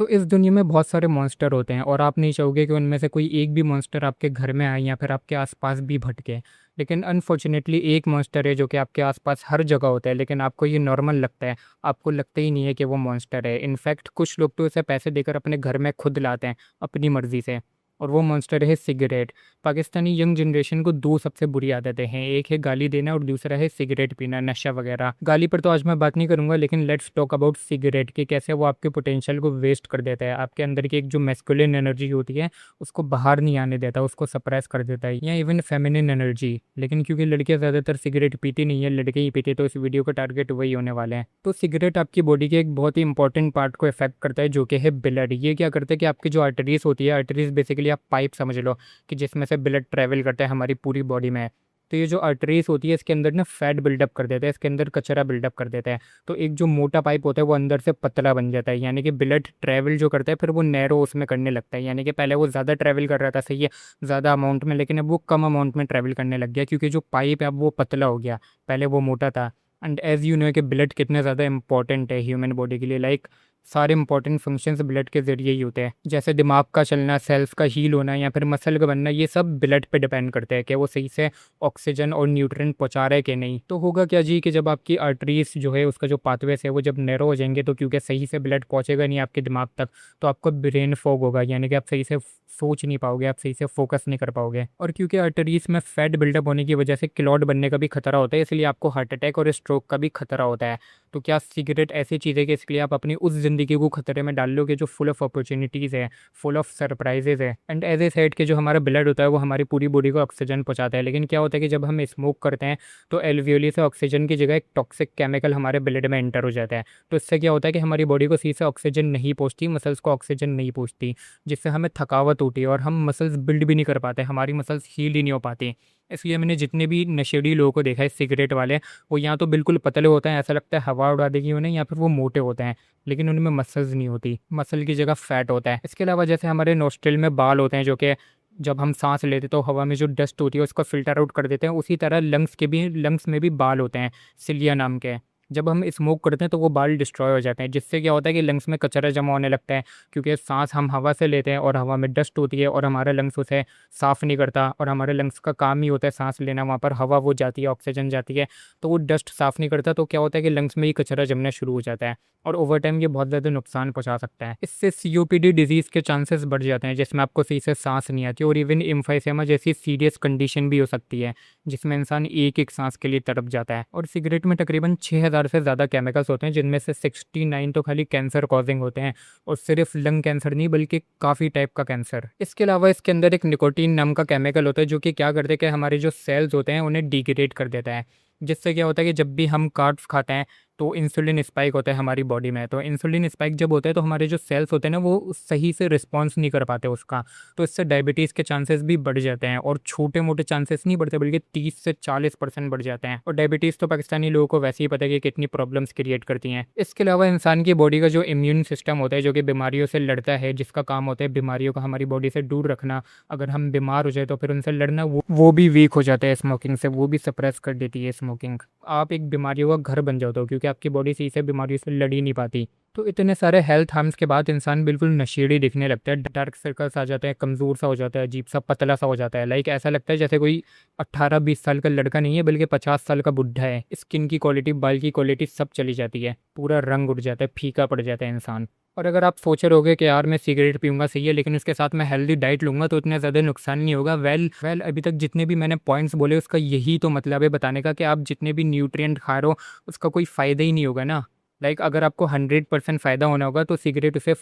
तो इस दुनिया में बहुत सारे मॉन्स्टर होते हैं और आप नहीं चाहोगे कि उनमें से कोई एक भी मॉन्स्टर आपके घर में आए या फिर आपके आसपास भी भटके। लेकिन अनफॉर्चुनेटली एक मॉन्स्टर है जो कि आपके आसपास हर जगह होता है, लेकिन आपको ये नॉर्मल लगता है। आपको लगता ही नहीं है कि वो मॉन्स्टर है। इनफैक्ट कुछ लोग तो इसे पैसे देकर अपने घर में खुद लाते हैं अपनी मर्जी से। और वो मॉन्स्टर है सिगरेट। पाकिस्तानी यंग जनरेशन को दो सबसे बुरी आदतें हैं, एक है गाली देना और दूसरा है सिगरेट पीना, नशा वगैरह। गाली पर तो आज मैं बात नहीं करूंगा, लेकिन लेट्स टॉक अबाउट सिगरेट कि कैसे वो आपके पोटेंशियल को वेस्ट कर देता है। आपके अंदर की एक जो मैस्कुलिन एनर्जी होती है उसको बाहर नहीं आने देता, उसको सप्रेस कर देता है, या इवन फेमिनिन एनर्जी। लेकिन क्योंकि लड़कियां ज़्यादातर सिगरेट पीती नहीं है, लड़के ही पीते, तो इस वीडियो का टारगेट वही होने वाले हैं। तो सिगरेट आपकी बॉडी के एक बहुत ही इंपॉर्टेंट पार्ट को इफेक्ट करता है जो कि है ब्लड। ये क्या करता है कि आपकी जो आर्टरीज होती है, आर्टरीज बेसिकली आप पाइप समझ लो कि जिसमें से ब्लड ट्रैवल करता है हमारी पूरी बॉडी में। तो ये जो आर्टरीज होती है इसके अंदर ना फैट बिल्डअप कर देता है, इसके अंदर कचरा बिल्डअप कर देता है। तो एक जो मोटा पाइप होता है वो अंदर से पतला बन जाता है, यानी कि ब्लड ट्रैवल जो करता है फिर वो नैरो उसमें करने लगता है। यानी कि पहले वो ज़्यादा ट्रैवल कर रहा था, सही है, ज़्यादा अमाउंट में, लेकिन अब वो कम अमाउंट में ट्रैवल करने लग गया क्योंकि जो पाइप है अब वो पतला हो गया, पहले वो मोटा था। एंड एज यू नो कि ब्लड कितना ज़्यादा इंपॉर्टेंट है ह्यूमन बॉडी के लिए। लाइक सारे इंपॉर्टेंट फंक्शंस ब्लड के जरिए ही होते हैं, जैसे दिमाग का चलना, सेल्स का हील होना या फिर मसल का बनना, ये सब ब्लड पे डिपेंड करते हैं कि वो सही से ऑक्सीजन और न्यूट्रिएंट पहुंचा रहे कि नहीं। तो होगा क्या जी कि जब आपकी आर्टरीज जो है उसका जो पाथवेस है वो जब नैरो हो जाएंगे, तो क्योंकि सही से ब्लड पहुंचेगा नहीं आपके दिमाग तक, तो आपको ब्रेन फॉग होगा, यानी कि आप सही से सोच नहीं पाओगे, आप सही से फोकस नहीं कर पाओगे। और क्योंकि आर्टरीज में फैट बिल्डअप होने की वजह से क्लॉट बनने का भी खतरा होता है, इसलिए आपको हार्ट अटैक और स्ट्रोक का भी खतरा होता है। तो क्या सिगरेट ऐसी चीज़ है कि इसके लिए आप अपनी उस ज़िंदगी को खतरे में डाल लोगे जो फुल ऑफ अपॉर्चुनिटीज़ है, फुल ऑफ सरप्राइजेज है। एंड एज ए साइड के जो हमारा ब्लड होता है वो हमारी पूरी बॉडी को ऑक्सीजन पहुंचाता है, लेकिन क्या होता है कि जब हम स्मोक करते हैं तो एल्वियोली से ऑक्सीजन की जगह एक टॉक्सिक केमिकल हमारे ब्लड में एंटर हो जाता है। तो इससे क्या होता है कि हमारी बॉडी को सही से ऑक्सीजन नहीं पहुंचती, मसल्स को ऑक्सीजन नहीं पहुंचती, जिससे हमें थकावट होती है और हम मसल्स बिल्ड भी नहीं कर पाते, हमारी मसल्स हील ही नहीं हो पाती। इसलिए मैंने जितने भी नशेड़ी लोगों को देखा है सिगरेट वाले, वो या तो बिल्कुल पतले होते हैं, ऐसा लगता है हवा उड़ा देगी उन्हें, या फिर वो मोटे होते हैं लेकिन उनमें मसल्स नहीं होती, मसल की जगह फैट होता है। इसके अलावा जैसे हमारे नोस्ट्रिल में बाल होते हैं जो कि जब हम सांस लेते तो हवा में जो डस्ट होती है उसको फिल्टर आउट कर देते हैं, उसी तरह लंग्स में भी बाल होते हैं, सिलिया नाम के। जब हम स्मोक करते हैं तो वो बाल डिस्ट्रॉय हो जाते हैं, जिससे क्या होता है कि लंग्स में कचरा जमा होने लगता है, क्योंकि सांस हम हवा से लेते हैं और हवा में डस्ट होती है और हमारा लंग्स उसे साफ़ नहीं करता, और हमारे लंग्स का काम ही होता है सांस लेना, वहाँ पर हवा वो जाती है, ऑक्सीजन जाती है, तो वो डस्ट साफ़ नहीं करता, तो क्या होता है कि लंग्स में ही कचरा जमना शुरू हो जाता है और ओवर टाइम ये बहुत ज़्यादा नुकसान पहुंचा सकता है। इससे सीओपीडी डिजीज़ के चांसेस बढ़ जाते हैं, जिसमें आपको सही से सांस नहीं आती, और इवन एम्फाइसेमा जैसी सीरियस कंडीशन भी हो सकती है जिसमें इंसान एक एक सांस के लिए तड़प जाता है। और सिगरेट में तकरीबन 6,000 से ज़्यादा केमिकल्स होते हैं, जिनमें से 69 तो खाली कैंसर कॉजिंग होते हैं, और सिर्फ लंग कैंसर नहीं बल्कि काफ़ी टाइप का कैंसर। इसके अलावा इसके अंदर एक निकोटीन नाम का केमिकल होता है जो कि क्या करते हैं कि हमारे जो सेल्स होते हैं उन्हें डिग्रेड कर देता है, जिससे क्या होता है कि जब भी हम कार्ब्स खाते हैं तो इंसुलिन स्पाइक होता है हमारी बॉडी में। तो इंसुलिन स्पाइक जब होता है तो हमारे जो सेल्स होते हैं ना वो सही से रिस्पॉन्स नहीं कर पाते उसका, तो इससे डायबिटीज़ के चांसेस भी बढ़ जाते हैं, और छोटे मोटे चांसेस नहीं बढ़ते बल्कि 30 से 40% बढ़ जाते हैं। और डायबिटीज़ तो पाकिस्तानी लोगों को वैसे ही पता है कि कितनी प्रॉब्लम्स क्रिएट करती हैं। इसके अलावा इंसान की बॉडी का जो इम्यून सिस्टम होता है जो कि बीमारियों से लड़ता है, जिसका काम होता है बीमारियों का हमारी बॉडी से दूर रखना, अगर हम बीमार हो जाए तो फिर उनसे लड़ना, वो भी वीक हो जाता है स्मोकिंग से, वो भी सप्रेस कर देती है स्मोकिंग। आप एक बीमारियों का घर बन जाते हो क्योंकि आपकी बॉडी सही से बीमारियों से लड़ ही नहीं पाती। तो इतने सारे हेल्थ हार्म्स के बाद इंसान बिल्कुल नशेड़ी दिखने लगता है, डार्क सर्कल्स आ जाते हैं, कमज़ोर सा हो जाता है, अजीब सा पतला सा हो जाता है। लाइक ऐसा लगता है जैसे कोई 18-20 साल का लड़का नहीं है बल्कि 50 साल का बुढ़ा है। स्किन की क्वालिटी, बाल की क्वालिटी सब चली जाती है, पूरा रंग उड़ जाता है, फीका पड़ जाता है इंसान। और अगर आप सोच रहे होगे कि यार मैं सिगरेट पीऊंगा सही है, लेकिन उसके साथ मैं हेल्दी डाइट लूंगा तो इतना ज़्यादा नुकसान नहीं होगा, वेल अभी तक जितने भी मैंने पॉइंट्स बोले उसका यही तो मतलब है बताने का कि आप जितने भी न्यूट्रिएंट खा रहे हो उसका कोई फ़ायदा ही नहीं होगा ना। लाइक अगर आपको 100% फ़ायदा होना होगा तो सिगरेट उसे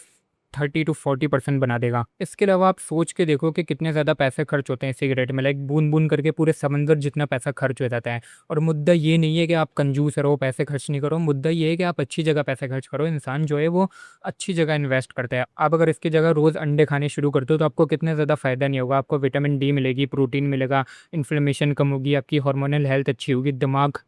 30 to 40% बना देगा। इसके अलावा आप सोच के देखो कि कितने ज़्यादा पैसे खर्च होते हैं सिगरेट में, लाइक बूंद बूंद करके पूरे समंदर जितना पैसा खर्च हो जाता है। और मुद्दा ये नहीं है कि आप कंजूस रहो, पैसे खर्च नहीं करो, मुद्दा ये है कि आप अच्छी जगह पैसे खर्च करो। इंसान जो है वो अच्छी जगह इन्वेस्ट करता है। आप अगर इसकी जगह रोज़ अंडे खाने शुरू करते हो तो आपको कितने ज़्यादा फ़ायदा नहीं होगा, आपको विटामिन डी मिलेगी, प्रोटीन मिलेगा, इन्फ्लेमेशन कम होगी, आपकी हार्मोनल हेल्थ अच्छी होगी, दिमाग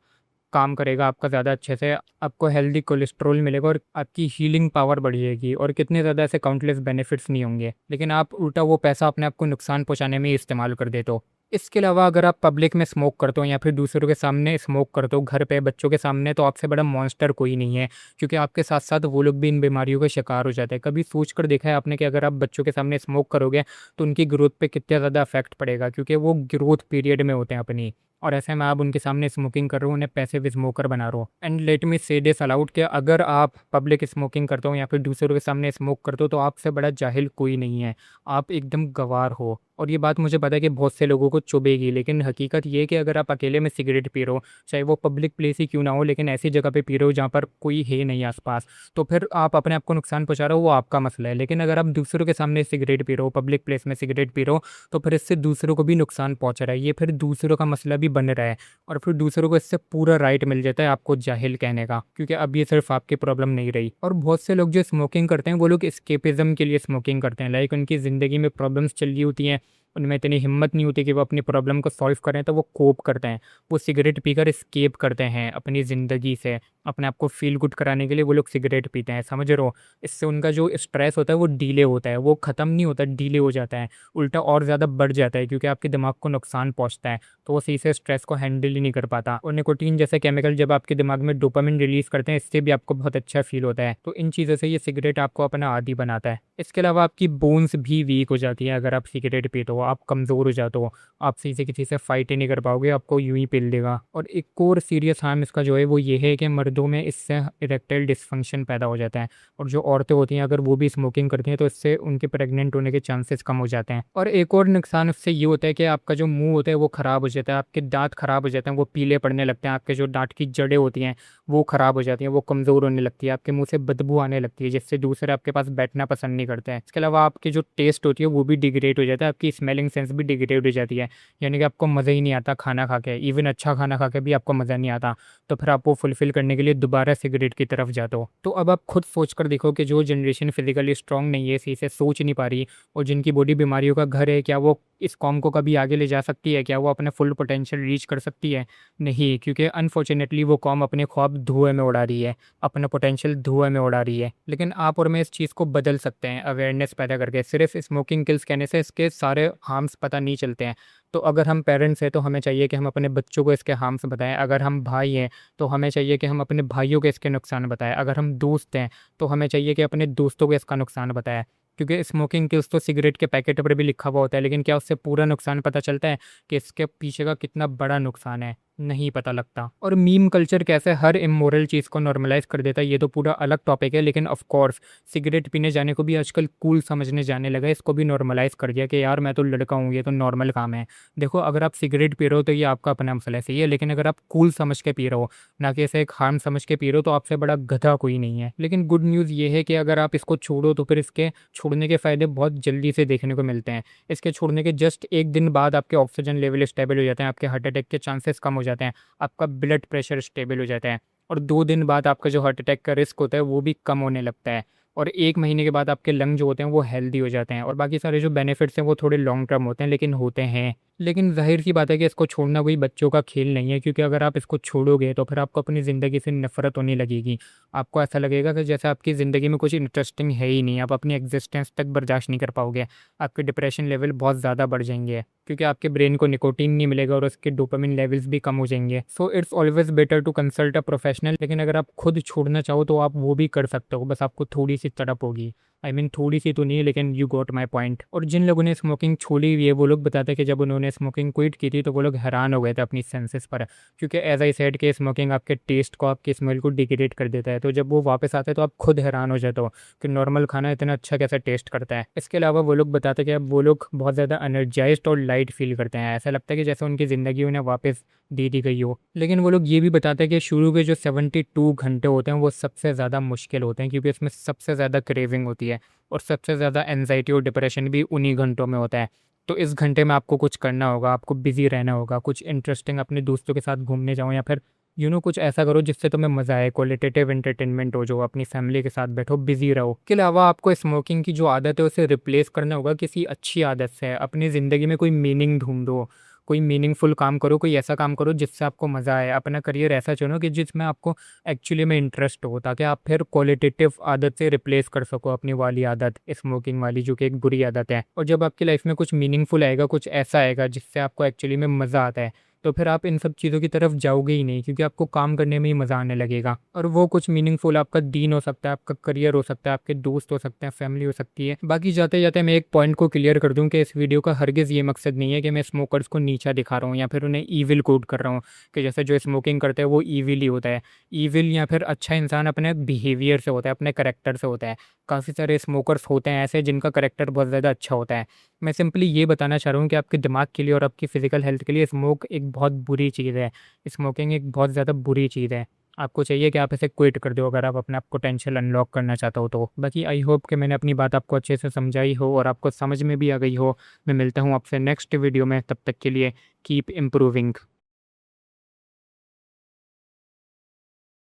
काम करेगा आपका ज़्यादा अच्छे से, आपको हेल्दी कोलेस्ट्रॉल मिलेगा और आपकी हीलिंग पावर बढ़ जाएगी, और कितने ज़्यादा ऐसे काउंटलेस बेनिफिट्स नहीं होंगे। लेकिन आप उल्टा वो पैसा अपने आप को नुकसान पहुंचाने में ही इस्तेमाल कर देते हो। इसके अलावा अगर आप पब्लिक में स्मोक करते हो या फिर दूसरों के सामने स्मोक करते हो घर पे बच्चों के सामने, तो आपसे बड़ा मॉन्स्टर कोई नहीं है, क्योंकि आपके साथ साथ वो लोग भी इन बीमारियों का शिकार हो जाते हैं। कभी सोच कर देखा है आपने कि अगर आप बच्चों के सामने स्मोक करोगे तो उनकी ग्रोथ पे कितना ज़्यादा इफेक्ट पड़ेगा, क्योंकि वो ग्रोथ पीरियड में होते हैं अपनी, और ऐसे में आप उनके सामने स्मोकिंग कर रहे हो, उन्हें पैसिव स्मोकर बना रहे हो। एंड लेट मी से दिस अलाउड कि अगर आप पब्लिक स्मोकिंग करते हो या फिर दूसरों के सामने स्मोक करते हो तो आपसे बड़ा जाहिल कोई नहीं है, आप एकदम गवार हो। और ये बात मुझे पता है कि बहुत से लोगों को चुभेगी, लेकिन हकीकत ये है कि अगर आप अकेले में सिगरेट पी रहे हो, चाहे वो पब्लिक प्लेस ही क्यों ना हो, लेकिन ऐसी जगह पे पी रहे हो जहाँ पर कोई है नहीं आसपास, तो फिर आप अपने आप को नुकसान पहुंचा रहे हो, वो आपका मसला है। लेकिन अगर आप दूसरों के सामने सिगरेट पी रहे हो, पब्लिक प्लेस में सिगरेट पी रहे हो, तो फिर इससे दूसरों को भी नुकसान पहुंच रहा है, ये फिर दूसरों का मसला भी बन रहा है, और फिर दूसरों को इससे पूरा राइट मिल जाता है आपको जाहिल कहने का, क्योंकि अब ये सिर्फ आपकी प्रॉब्लम नहीं रही। और बहुत से लोग जो स्मोकिंग करते हैं वो लोग एस्केपिज्म के लिए स्मोकिंग करते हैं, लाइक उनकी ज़िंदगी में प्रॉब्लम्स चल रही होती हैं, उनमें इतनी हिम्मत नहीं होती कि वो अपनी प्रॉब्लम को सॉल्व करें, तो वो कोप करते हैं, वो सिगरेट पीकर एस्केप करते हैं अपनी ज़िंदगी से, अपने आप को फील गुड कराने के लिए वो लोग सिगरेट पीते हैं, समझ रहे हो। इससे उनका जो स्ट्रेस होता है वो डीले होता है, वो ख़त्म नहीं होता, डीले हो जाता है, उल्टा और ज़्यादा बढ़ जाता है, क्योंकि आपके दिमाग को नुकसान पहुंचता है, तो वो सही से स्ट्रेस को हैंडल ही नहीं कर पाता। और निकोटीन जैसे केमिकल जब आपके दिमाग में डोपामिन रिलीज करते हैं, इससे भी आपको बहुत अच्छा फील होता है, तो इन चीज़ों से ये सिगरेट आपको अपना आदी बनाता है। इसके अलावा आपकी बोन्स भी वीक हो जाती हैं अगर आप सिगरेट पीते हो, आप कमज़ोर हो जाते हो, आप सही से किसी से फाइट ही नहीं कर पाओगे, आपको यूं ही पिल देगा। और एक और सीरियस हार्म इसका जो है वो ये है कि मर्दों में इससे इरेक्टाइल डिसफंक्शन पैदा हो जाता है, और जो औरतें होती हैं अगर वो भी स्मोकिंग करती हैं तो इससे उनके प्रेग्नेंट होने के चांसेस कम हो जाते हैं। और एक और नुकसान उससे ये होता है कि आपका जो मुंह होता है वो ख़राब हो जाता है, आपके दांत ख़राब हो जाते हैं, वो पीले पड़ने लगते हैं, आपके जो दांत की जड़ें होती हैं वो ख़राब हो जाती हैं, वो कमज़ोर होने लगती है, आपके मुंह से बदबू आने लगती है, जिससे दूसरे आपके पास बैठना पसंद नहीं करते हैं। इसके अलावा आपकी जो टेस्ट होती है वो भी डिग्रेड हो जाता है, आपकी स्मेलिंग सेंस भी डिग्रेड हो जाती है, यानी कि आपको मज़ा ही नहीं आता खाना खा के, इवन अच्छा खाना खा के भी आपको मज़ा नहीं आता, तो फिर आप वो फुलफ़िल करने के लिए दोबारा सिगरेट की तरफ जाते हो। तो अब आप खुद सोच कर देखो कि जो जनरेशन फिजिकली स्ट्रांग नहीं है, सही से सोच नहीं पा रही, और जिनकी बॉडी बीमारियों का घर है, क्या वो इस कॉम को कभी आगे ले जा सकती है? क्या वो अपने फुल पोटेंशियल रीच कर सकती है? नहीं, क्योंकि अनफॉर्चुनेटली वो कॉम अपने ख्वाब धुएँ में उड़ा रही है, अपना पोटेंशियल धुएँ में उड़ा रही है। लेकिन आप और मैं इस चीज़ को बदल सकते हैं अवेयरनेस पैदा करके, सिर्फ स्मोकिंग किल्स कहने से इसके सारे हार्म्स पता नहीं चलते हैं। तो अगर हम पेरेंट्स हैं तो हमें चाहिए कि हम अपने बच्चों को इसके हार्म्स बताएं, अगर हम भाई हैं तो हमें चाहिए कि हम अपने भाइयों को इसके नुकसान बताएं, अगर हम दोस्त हैं तो हमें चाहिए कि अपने दोस्तों को इसका नुकसान बताएं। क्योंकि स्मोकिंग किल्स तो सिगरेट के पैकेट पर भी लिखा हुआ होता है, लेकिन क्या उससे पूरा नुकसान पता चलता है कि इसके पीछे का कितना बड़ा नुकसान है? नहीं पता लगता। और मीम कल्चर कैसे हर इमोरल चीज़ को नॉर्मलाइज कर देता है, ये तो पूरा अलग टॉपिक है, लेकिन ऑफ कोर्स सिगरेट पीने जाने को भी आजकल कूल समझने जाने लगा है, इसको भी नॉर्मलाइज कर दिया कि यार मैं तो लड़का हूँ, ये तो नॉर्मल काम है। देखो, अगर आप सिगरेट पी रहे हो तो ये आपका अपना मसला है, सही है, लेकिन अगर आप कूल समझ के पी रहे हो, ना कि इसे एक हार्म समझ के पी रहे हो, तो आपसे बड़ा गधा कोई नहीं है। लेकिन गुड न्यूज़ ये है कि अगर आप इसको छोड़ो तो फिर इसके छोड़ने के फ़ायदे बहुत जल्दी से देखने को मिलते हैं। इसके छोड़ने के जस्ट एक दिन बाद आपके ऑक्सीजन लेवल स्टेबल हो जाते हैं, आपके हार्ट अटैक के चांसेस कम हो जाते हैं, आपका ब्लड प्रेशर स्टेबल हो जाता है, और 2 दिन बाद आपका जो हार्ट अटैक का रिस्क होता है वो भी कम होने लगता है, और 1 महीने के बाद आपके लंग जो होते हैं वो हेल्दी हो जाते हैं, और बाकी सारे जो बेनिफिट्स हैं वो थोड़े लॉन्ग टर्म होते हैं, लेकिन होते हैं। लेकिन ज़ाहिर सी बात है कि इसको छोड़ना कोई बच्चों का खेल नहीं है, क्योंकि अगर आप इसको छोड़ोगे तो फिर आपको अपनी ज़िंदगी से नफ़रत होने लगेगी। आपको ऐसा लगेगा कि जैसे आपकी ज़िंदगी में कुछ इंटरेस्टिंग है ही नहीं, आप अपनी एग्जिस्टेंस तक बर्दाश्त नहीं कर पाओगे, आपके डिप्रेशन लेवल बहुत ज़्यादा बढ़ जाएंगे, क्योंकि आपके ब्रेन को निकोटीन नहीं मिलेगा और उसके डोपामिन लेवल्स भी कम हो जाएंगे। So it's always better to consult a professional. लेकिन अगर आप खुद छोड़ना चाहो तो आप वो भी कर सकते हो, बस आपको थोड़ी सी तड़प होगी। आई मीन थोड़ी सी तो नहीं, लेकिन यू गॉट माई पॉइंट। और जिन लोगों ने स्मोकिंग छोड़ी हुई है वो लोग बताते हैं कि जब उन्होंने स्मोकिंग क्विट की थी तो वो लोग हैरान हो गए थे अपनी सेंसेस पर, क्योंकि एज आई सेड कि स्मोकिंग आपके टेस्ट को, आपके स्मेल को डिग्रेड कर देता है, तो जब वो वापस आते हैं तो आप खुद हैरान हो जाते हो कि नॉर्मल खाना इतना अच्छा कैसे टेस्ट करता है। इसके अलावा वो लोग बताते हैं कि अब वो लोग बहुत ज़्यादा एनर्जाइज्ड और लाइट फील करते हैं, ऐसा लगता है कि जैसे उनकी ज़िंदगी उन्हें वापस दे दी गई हो। लेकिन वो लोग ये भी बताते हैं कि शुरू के जो 72 घंटे होते हैं वो सबसे ज़्यादा मुश्किल होते हैं, क्योंकि इसमें सबसे ज़्यादा क्रेविंग होती है, और सबसे ज़्यादा एंजाइटी और डिप्रेशन भी उन्हीं घंटों में होता है। तो इस घंटे में आपको कुछ करना होगा, आपको बिज़ी रहना होगा, कुछ इंटरेस्टिंग अपने दोस्तों के साथ घूमने जाओ, या फिर कुछ ऐसा करो जिससे तुम्हें मज़ा आए, क्वालिटेटिव एंटरटेनमेंट हो, जो अपनी फैमिली के साथ बैठो, बिज़ी रहो। इसके अलावा आपको स्मोकिंग की जो आदत है उसे रिप्लेस करना होगा किसी अच्छी आदत से, अपनी ज़िंदगी में कोई मीनिंग ढूंढो, कोई मीनिंगफुल काम करो, कोई ऐसा काम करो जिससे आपको मज़ा आए। अपना करियर ऐसा चुनो कि जिसमें आपको एक्चुअली में इंटरेस्ट हो, ताकि आप फिर क्वालिटेटिव आदत से रिप्लेस कर सको अपनी वाली आदत, स्मोकिंग वाली, जो कि एक बुरी आदत है। और जब आपकी लाइफ में कुछ मीनिंगफुल आएगा, कुछ ऐसा आएगा जिससे आपको एक्चुअली में मज़ा आता है, तो फिर आप इन सब चीज़ों की तरफ जाओगे ही नहीं, क्योंकि आपको काम करने में ही मज़ा आने लगेगा। और वो कुछ मीनिंगफुल आपका दीन हो सकता है, आपका करियर हो सकता है, आपके दोस्त हो सकते हैं, फैमिली हो सकती है। बाकी जाते जाते मैं एक पॉइंट को क्लियर कर दूं कि इस वीडियो का हरगिज़ ये मकसद नहीं है कि मैं स्मोकर्स को नीचा दिखा रहा हूँ या फिर उन्हें ईविल कोड कर रहा हूँ कि जैसे जो स्मोकिंग करते हैं वो ईविल ही होता है। ईविल या फिर अच्छा इंसान अपने बिहेवियर से होता है, अपने करेक्टर से होता है। काफ़ी सारे स्मोकर्स होते हैं ऐसे जिनका करेक्टर बहुत ज़्यादा अच्छा होता है। मैं सिंपली ये बताना चाह रहा हूँ कि आपके दिमाग के लिए और आपकी फ़िज़िकल हेल्थ के लिए स्मोक एक बहुत बुरी चीज़ है। स्मोकिंग एक बहुत ज़्यादा बुरी चीज़ है। आपको चाहिए कि आप इसे क्विट कर दो अगर आप अपने आप पोटेंशियल अनलॉक करना चाहते हो तो। बाकी आई होप कि मैंने अपनी बात आपको अच्छे से समझाई हो और आपको समझ में भी आ गई हो। मैं मिलता हूँ आपसे नेक्स्ट वीडियो में, तब तक के लिए कीप इम्प्रूविंग।